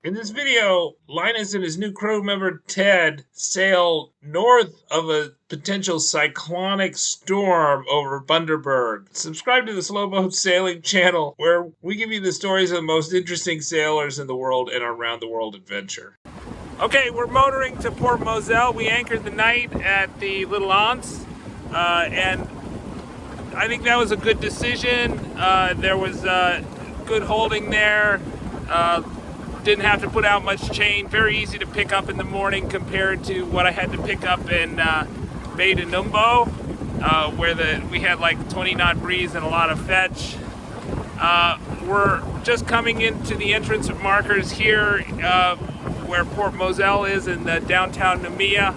In this video, Linus and his new crew member Ted sail north of a potential cyclonic storm over Bundaberg. Subscribe to the Slow Boat Sailing channel, where we give you the stories of the most interesting sailors in the world and our round-the-world adventure. Okay, we're motoring to Port Moselle. We anchored the night at the Little Anse, and I think that was a good decision. There was good holding there. Didn't have to put out much chain. Very easy to pick up in the morning compared to what I had to pick up in Bay de Noumea, where we had like 20 knot breeze and a lot of fetch. We're just coming into the entrance of markers here where Port Moselle is in the downtown Noumea,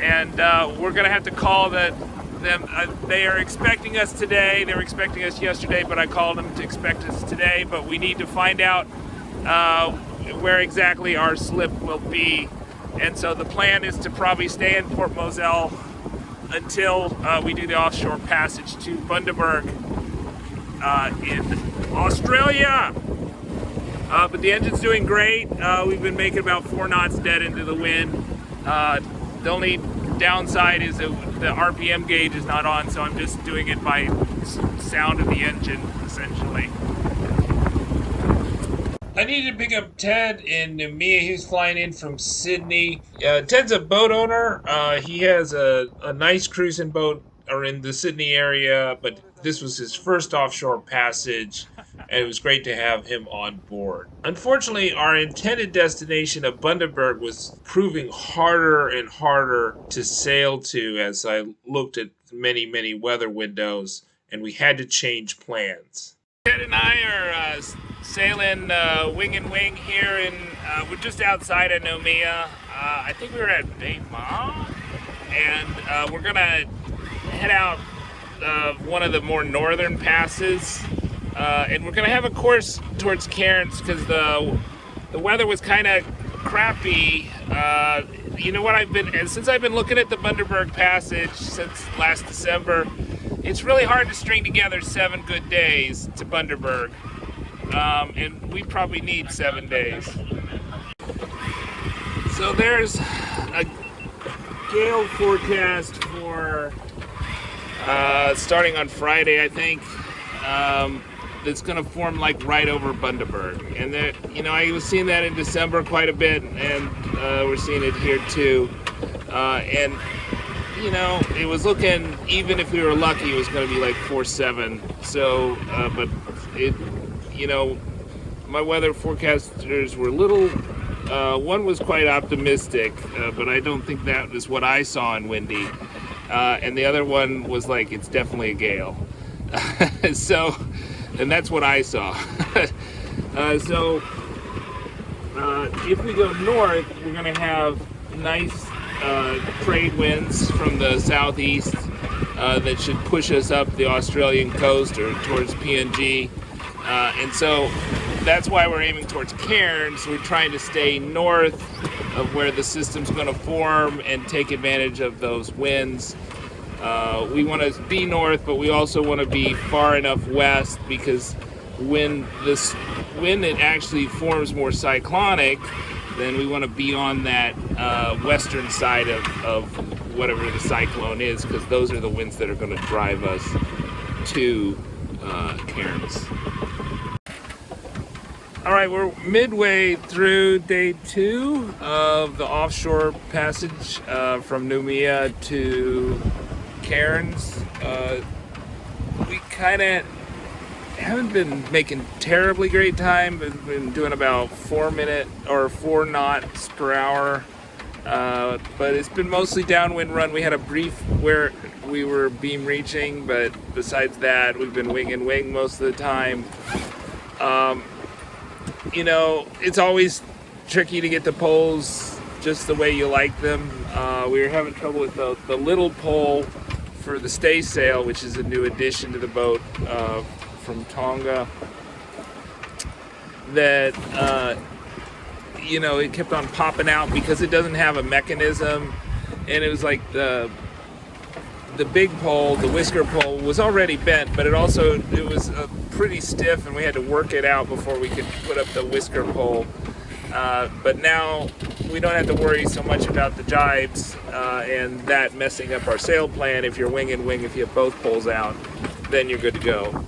and we're gonna have to call them. They are expecting us today. They were expecting us yesterday, but I called them to expect us today. But we need to find out where exactly our slip will be, and so the plan is to probably stay in Port Moselle until we do the offshore passage to Bundaberg in Australia. But the engine's doing great. We've been making about 4 knots dead into the wind. The only downside is that the RPM gauge is not on, so I'm just doing it by sound of the engine, essentially. I needed to pick up Ted in Noumea. He was flying in from Sydney. Ted's a boat owner. He has a nice cruising boat in the Sydney area, but this was his first offshore passage, and it was great to have him on board. Unfortunately, our intended destination of Bundaberg was proving harder and harder to sail to as I looked at many, many weather windows, and we had to change plans. Ted and I are sailing wing and wing here, and we're just outside of Noumea. I think we were at BAHAMAS, and we're gonna head out one of the more northern passes, and we're gonna have a course towards Cairns because the weather was kind of crappy. You know what, since I've been looking at the Bundaberg passage since last December, it's really hard to string together 7 good days to Bundaberg, and we probably need 7 days. So there's a gale forecast for starting on Friday, I think. That's going to form like right over Bundaberg, and that, you know, I was seeing that in December quite a bit, and we're seeing it here too. And you know, it was looking, even if we were lucky, it was going to be like 4-7. So, but it, you know, my weather forecasters were little. One was quite optimistic, but I don't think that is what I saw in Windy. And the other one was like, it's definitely a gale. So, and that's what I saw. So, if we go north, we're going to have nice trade winds from the southeast that should push us up the Australian coast or towards PNG, and so that's why we're aiming towards Cairns. We're trying to stay north of where the system's going to form and take advantage of those winds. We want to be north, but we also want to be far enough west, because when it actually forms more cyclonic, then we want to be on that western side of whatever the cyclone is, because those are the winds that are going to drive us to Cairns. All right, we're midway through day 2 of the offshore passage from Noumea to Cairns. We kind of haven't been making terribly great time, but been doing about 4 knots per hour, but it's been mostly downwind run. We had a brief where we were beam reaching, but besides that, we've been wing and wing most of the time. You know, it's always tricky to get the poles just the way you like them. We were having trouble with the little pole for the stay sail, which is a new addition to the boat from Tonga, that you know, it kept on popping out because it doesn't have a mechanism, and it was like the big pole, the whisker pole, was already bent, but it was pretty stiff, and we had to work it out before we could put up the whisker pole. But now we don't have to worry so much about the jibes and that messing up our sail plan. If you're wing and wing, if you have both poles out, then you're good to go.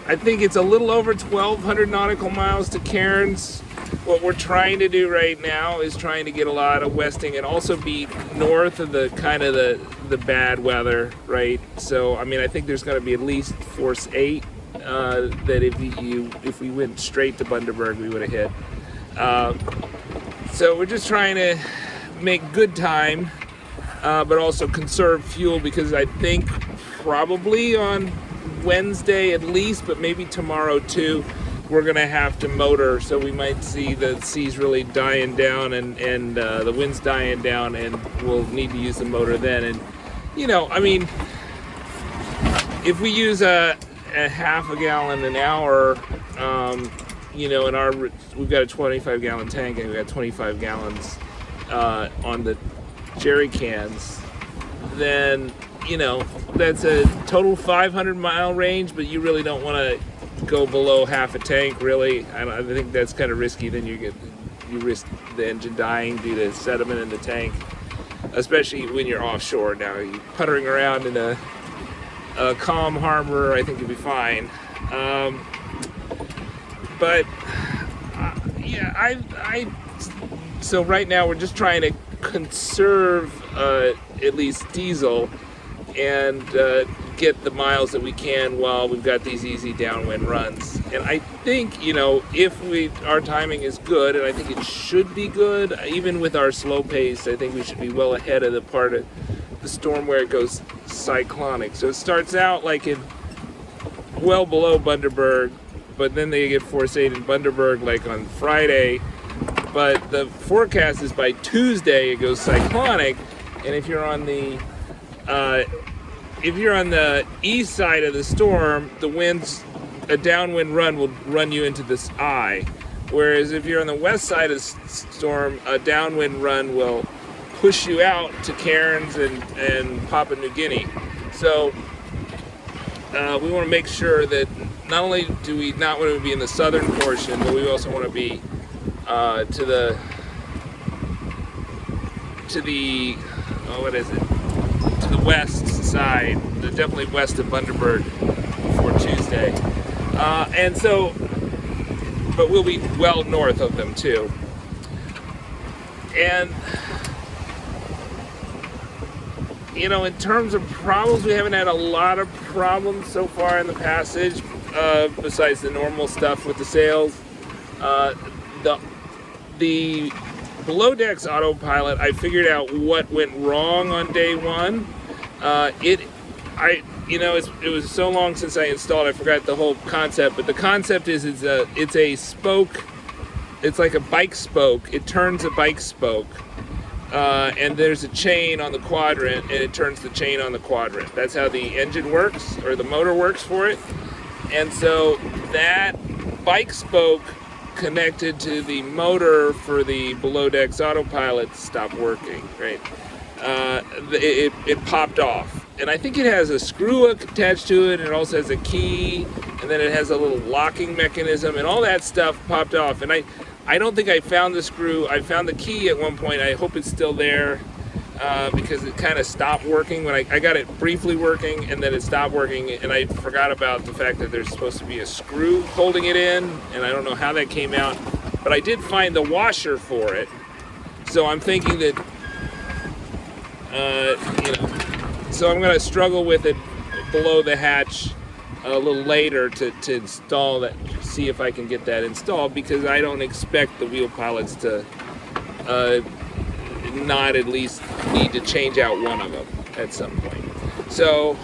I think it's a little over 1,200 nautical miles to Cairns. What we're trying to do right now is trying to get a lot of westing and also be north of the kind of the bad weather, right? So I mean, I think there's going to be at least force 8 that if we went straight to Bundaberg, we would have hit. So we're just trying to make good time, but also conserve fuel, because I think probably on Wednesday at least, but maybe tomorrow too, we're gonna have to motor, so we might see the seas really dying down and the winds dying down, and we'll need to use the motor then. And you know, I mean, if we use a half a gallon an hour, you know, we've got a 25 gallon tank and we've got 25 gallons on the jerry cans, then you know, that's a total 500 mile range, but you really don't want to go below half a tank, really. I think that's kind of risky. Then you risk the engine dying due to sediment in the tank, especially when you're offshore. Now, you're puttering around in a calm harbor, I think you'll be fine. But yeah, so right now we're just trying to conserve at least diesel and get the miles that we can while we've got these easy downwind runs. And I think, you know, if our timing is good, and I think it should be good, even with our slow pace, I think we should be well ahead of the part of the storm where it goes cyclonic. So it starts out like well below Bundaberg, but then they get force 8 in Bundaberg like on Friday. But the forecast is by Tuesday it goes cyclonic, and if you're on the east side of the storm, the winds, a downwind run will run you into this eye. Whereas if you're on the west side of the storm, a downwind run will push you out to Cairns and Papua New Guinea. So we want to make sure that not only do we not want to be in the southern portion, but we also want to be to the west side, definitely west of Bundaberg before Tuesday. And so, but we'll be well north of them too. And, you know, in terms of problems, we haven't had a lot of problems so far in the passage, besides the normal stuff with the sails. The below decks autopilot, I figured out what went wrong on day one. It was so long since I installed, I forgot the whole concept. But the concept is it's a spoke. It's like a bike spoke. It turns a bike spoke, and there's a chain on the quadrant, and it turns the chain on the quadrant. That's how the engine works, or the motor works for it. And so that bike spoke connected to the motor for the below decks autopilot stopped working, right? It popped off, and I think it has a screw attached to it, and it also has a key, and then it has a little locking mechanism, and all that stuff popped off. And I don't think I found the screw. I found the key at one point. I hope it's still there, because it kind of stopped working when I got it briefly working, and then it stopped working, and I forgot about the fact that there's supposed to be a screw holding it in, and I don't know how that came out, but I did find the washer for it. So I'm thinking that so I'm going to struggle with it below the hatch a little later to install that, see if I can get that installed, because I don't expect the wheel pilots to not at least need to change out one of them at some point. So,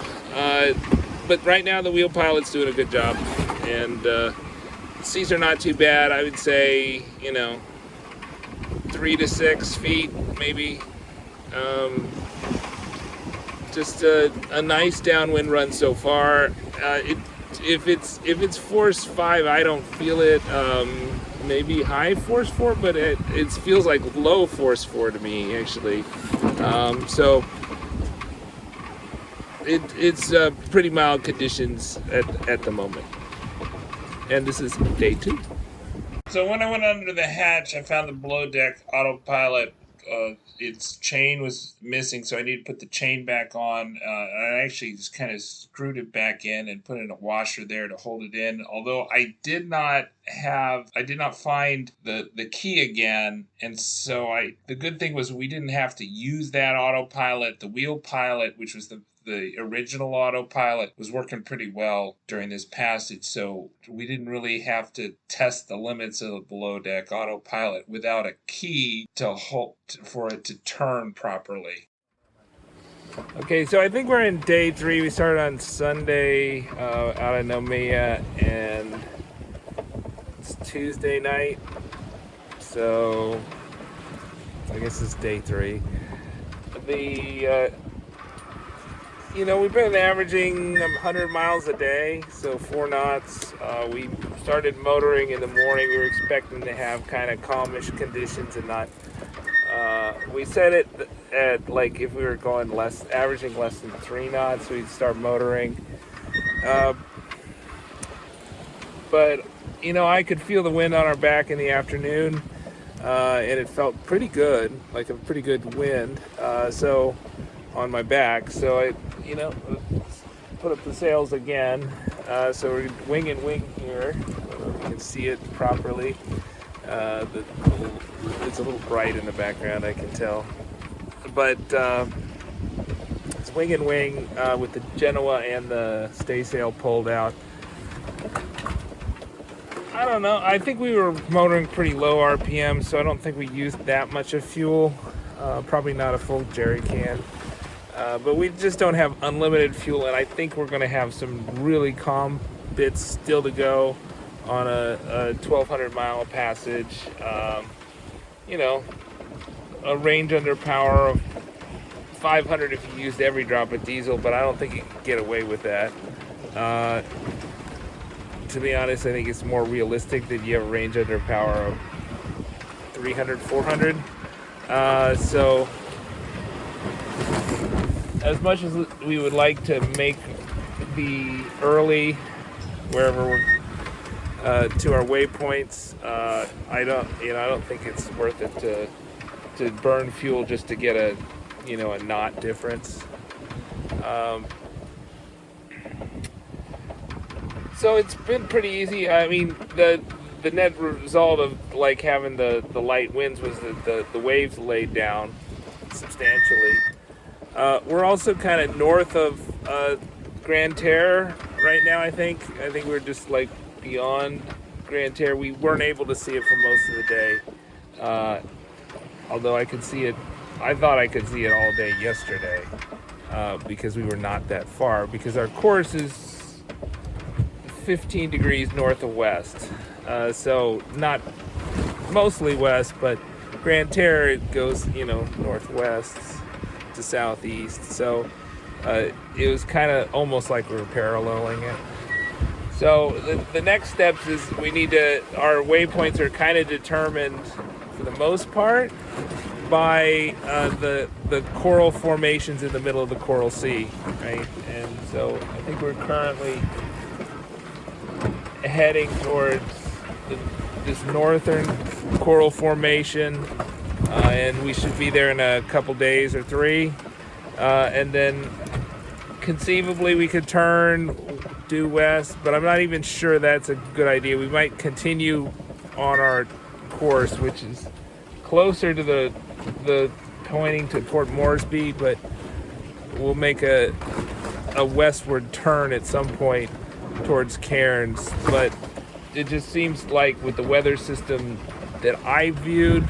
but right now the wheel pilot's doing a good job, and seas are not too bad. I would say, 3 to 6 feet maybe. Just a nice downwind run so far. If it's force 5, I don't feel it. Maybe high force 4, but it feels like low force 4 to me, actually. So it's pretty mild conditions at the moment. and this is day 2. So when I went under the hatch, I found the below deck autopilot. Its chain was missing, so I needed to put the chain back on. I actually just kind of screwed it back in and put in a washer there to hold it in. Although I did not find the key again, and so the good thing was we didn't have to use that autopilot. The wheel pilot, which was the original autopilot, was working pretty well during this passage, so we didn't really have to test the limits of the below deck autopilot without a key to hold for it to turn properly. Okay, so I think we're in day 3. We started on Sunday out of Noumea, and it's Tuesday night, so I guess it's day 3. We've been averaging 100 miles a day, so 4 knots. We started motoring in the morning. We were expecting to have kind of calmish conditions and not. We set it at, like, if we were going averaging less than 3 knots, we'd start motoring. But I could feel the wind on our back in the afternoon, and it felt pretty good, like a pretty good wind. So on my back, so I put up the sails again. So we're wing here. I don't know if you can see it properly. It's a little bright in the background, I can tell. But it's wing with the Genoa and the staysail pulled out. I don't know. I think we were motoring pretty low RPM, so I don't think we used that much of fuel. Probably not a full jerry can. But we just don't have unlimited fuel, and I think we're going to have some really calm bits still to go on a 1,200 mile passage. A range under power of 500 if you used every drop of diesel, but I don't think you can get away with that. To be honest, I think it's more realistic that you have a range under power of 300, 400. So as much as we would like to make the early wherever we're to our waypoints, I don't think it's worth it to burn fuel just to get a knot difference. So it's been pretty easy. I mean, the net result of like having the light winds was that the waves laid down substantially. We're also kind of north of Grand Terre right now, I think. I think we're just like beyond Grand Terre. We weren't able to see it for most of the day. Although I could see it, I thought I could see it all day yesterday because we were not that far, because our course is 15 degrees north of west. So not mostly west, but Grand Terre goes, northwest to southeast. So it was kind of almost like we were paralleling it. So the next steps is our waypoints are kind of determined for the most part by the coral formations in the middle of the Coral Sea, right? And so I think we're currently heading towards this northern coral formation, and we should be there in a couple days or 3, and then conceivably we could turn due west, but I'm not even sure that's a good idea. We might continue on our course, which is closer to the pointing to Port Moresby, but we'll make a westward turn at some point towards Cairns. But it just seems like with the weather system that I viewed,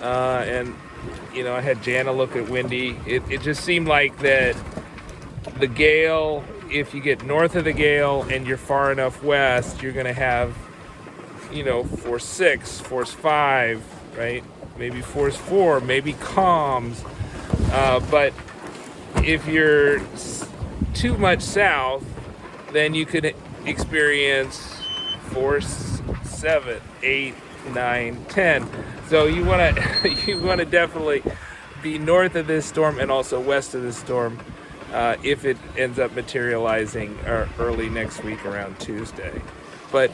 and I had Jana look at windy, it just seemed like that the gale, if you get north of the gale and you're far enough west, you're going to have force 6, force 5, right? Maybe force 4, maybe calms. But if you're too much south, then you could experience force 7, 8, 9, 10. So you want to definitely be north of this storm and also west of this storm if it ends up materializing early next week around Tuesday. But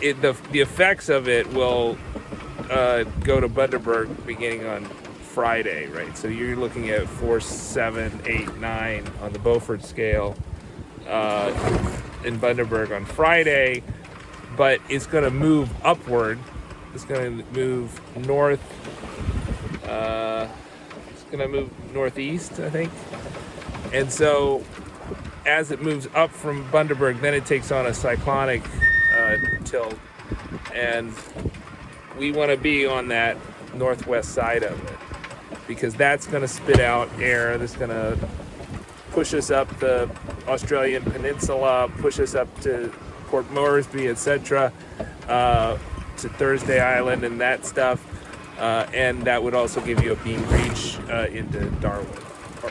the effects of it will go to Bundaberg beginning on Friday, right? So you're looking at 4, 7, 8, 9 on the Beaufort scale in Bundaberg on Friday, but it's going to move upward. It's going to move north. It's going to move northeast, I think. And so as it moves up from Bundaberg, then it takes on a cyclonic tilt, and we want to be on that northwest side of it, because that's going to spit out air that's going to push us up the Australian peninsula, push us up to Port Moresby, etc., to Thursday Island and that stuff, and that would also give you a beam reach into Darwin,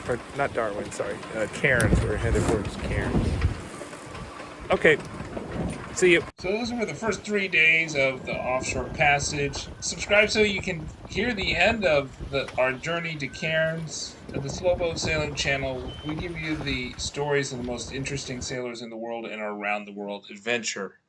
or not Darwin, sorry, Cairns. We're headed towards Cairns. Okay. See you. So those were the first 3 days of the offshore passage. Subscribe so you can hear the end of our journey to Cairns. At the Slow Boat Sailing channel, we give you the stories of the most interesting sailors in the world in our around the world adventure.